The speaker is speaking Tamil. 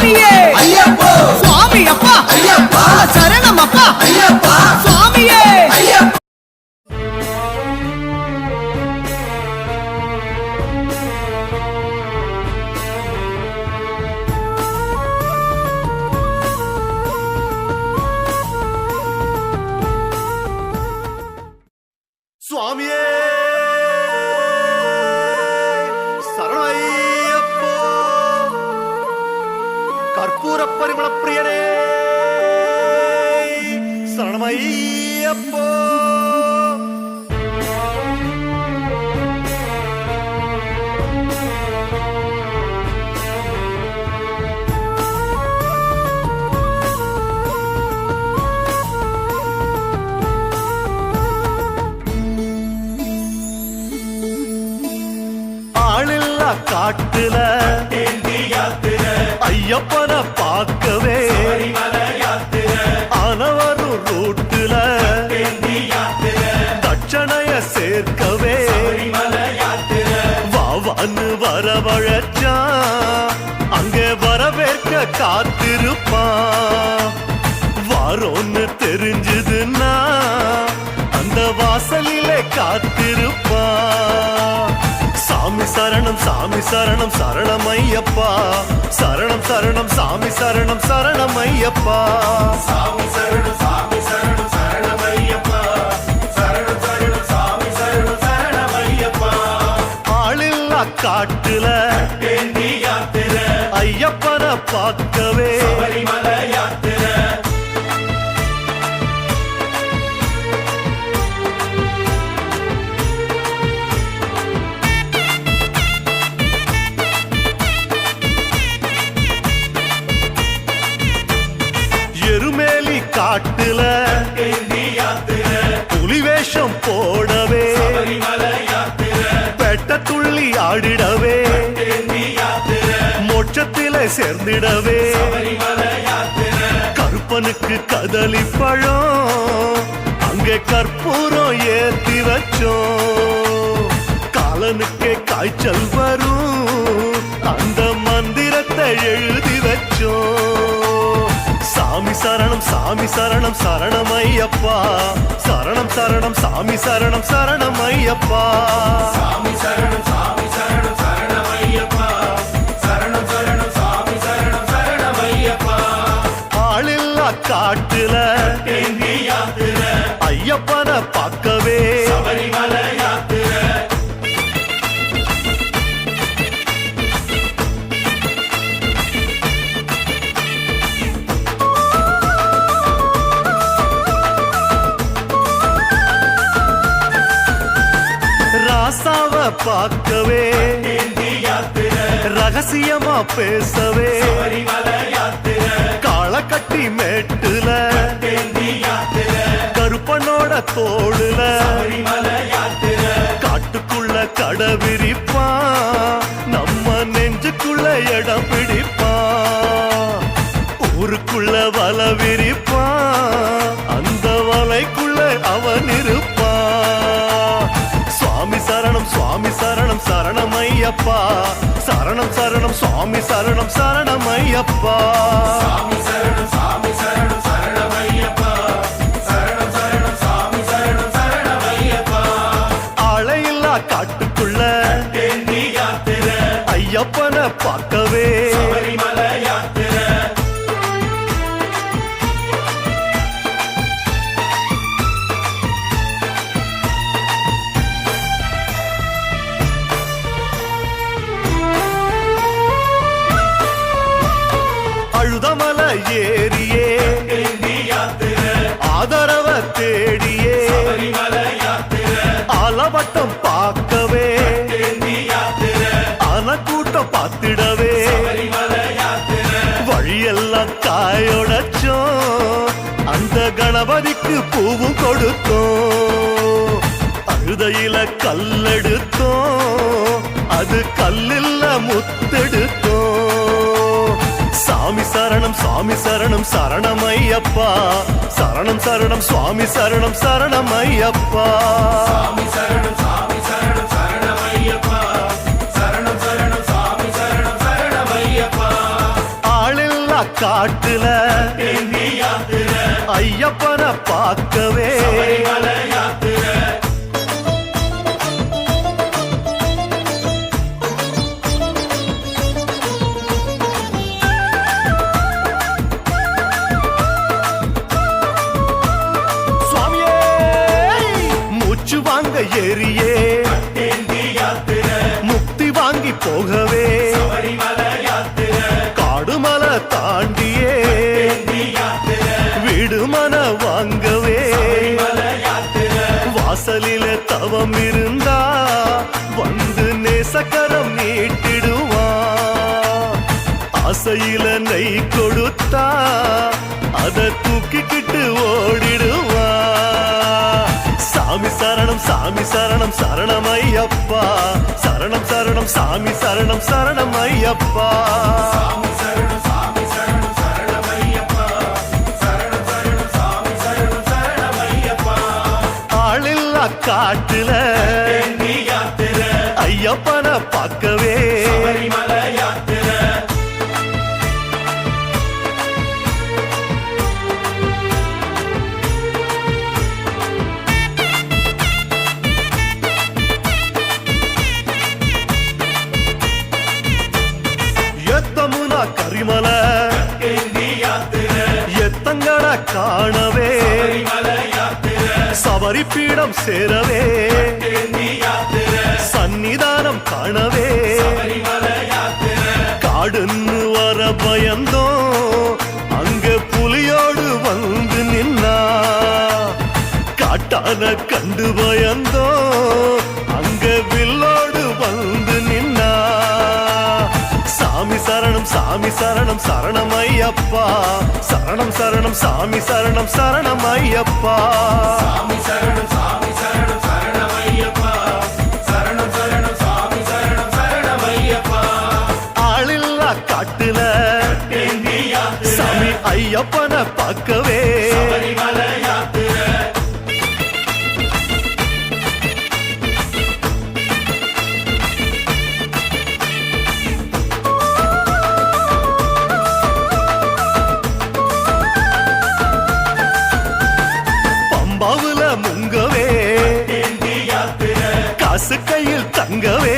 சுவாமியே ஐயப்போ சுவாமி அப்பா ஐயப்பா சரணம் அப்பா ஐயப்பா சுவாமியே ஐயப்பா சுவாமியே சரணமையப்போ கற்பூர பரிமள பிரியனே சரணமையப்போ காட்டுல ஐயப்பன பார்க்கவே ஆனவரும் ரூட்டுல தட்சணைய சேர்க்கவே வாவான்னு வரவழைச்சா அங்கே வரவேற்க காத்திருப்பான் வாரோன்னு தெரிஞ்சதுன்னா அந்த வாசலிலே காத்திருப்பான் சாமி சரணம் சரணம் ஐயப்பா சரணம் சரணம் சாமி சரணம் ஐயப்பா சாமி சரணம் சரணம் ஐயப்பா சரணம் சரணம் சாமி சரணம் ஐயப்பா ஆளில்லா காட்டுல ஐயப்பன பார்க்கவே காட்டுல புலிவேஷம் போடவே பெட்ட துள்ளி ஆடிடவே மோட்சத்தில சேர்ந்திடவே கருப்பனுக்கு கதலி பழம் அங்கே கற்பூரம் ஏத்தி வச்சோம் காலனுக்கே காய்ச்சல் வரும் அந்த மந்திரத்தை எழுதி வச்சோம் சாமி சரணம் சரணமையப்பா சரணம் சரணம் சாமி சரணம் ஐயப்பா சாமி சரணம் சரணமையப்பா சரணம் சரணம் சாமி சரணம் ஐயப்பா ஆளில்லா காட்டுல ஐயப்பன பார்க்கவே ராசாவ பார்க்கவே ரகசியமா பேசவே காளக்கட்டி மேட்டுல கருப்பனோட தோளுல காட்டுக்குள்ள கடவிரிப்பா நம்ம நெஞ்சுக்குள்ள இடம் பிடிப்பா ஊருக்குள்ள வல விரிப்பா அந்த வலைக்குள்ள அவன் இருப்பா சுவாமி சரணம் ஐயப்பா சரணம் சரணம் சுவாமி சரணம் ஐயப்பா சாமி சரணம் ஐயப்பா சரணம் சரணம் சாமி சரணம் ஐயப்பா ஆளையில்லா காட்டுக்குள்ள ஐயப்பன பார்க்கவே அழுதமல ஏரியே ஆதரவ தேடியே ஆலவட்டம் பார்க்கவே ஆனக்கூட்டம் பார்த்திடவே வழியெல்லாம் காயோடச்சோம் அந்த கணபதிக்கு பூவும் கொடுத்தோம் அழுதையில கல்லெடுத்தோம் அது கல்லில்ல முத்தெடுத்தோம் சாமி சரணம் சரணமையப்பா சரணம் சரணம் சுவாமி சரணம் ஐயப்பா சாமி சரணம் சரணமையப்பா சரணம் சரணம் சாமி சரணம் ஐயப்பா ஆளில் காட்டுல ஐயப்பன பார்க்கவே சுவாமியே மூச்சு வாங்க ஏறியே முக்தி வாங்கி போகவே காடுமலை தாண்டியே வீடுமன வாங்கவே வாசலில தவம் இருந்தா வந்து நேசக்கரம் நீட்டிடுவா ஆசையில நெய் கொடுத்தா அத தூக்கிக்கிட்டு ஓடிடுவா சாமி சரணம் சாமி சரணம் சரணம் ஐயப்பா சரணம் சரணம் சாமி சரணம் சரணம் ஐயப்பா ஆளில்லா காட்டுல ஐயப்பன பார்க்கவே எத்தமுனா கரிமல எத்தங்கட காணவே சபரி பீடம் சேரவே சன்னிதானம் காணவே காடுன்னு வர பயந்தோ அங்க புலியோடு வந்து நின்னா காட்டான கண்டு பயந்தோ அங்க வில்லோடு வந்து நின்னா சாமி சரணம் சாமி சரணம் சரணம் ஐயப்பா சரணம் சரணம் சாமி சரணம் சரணம் ஐயப்பா ஆளில்லா காட்டுல சாமி ஐயப்பன பார்க்கவே பம்பாவுல முங்கவே காசு கையில் தங்கவே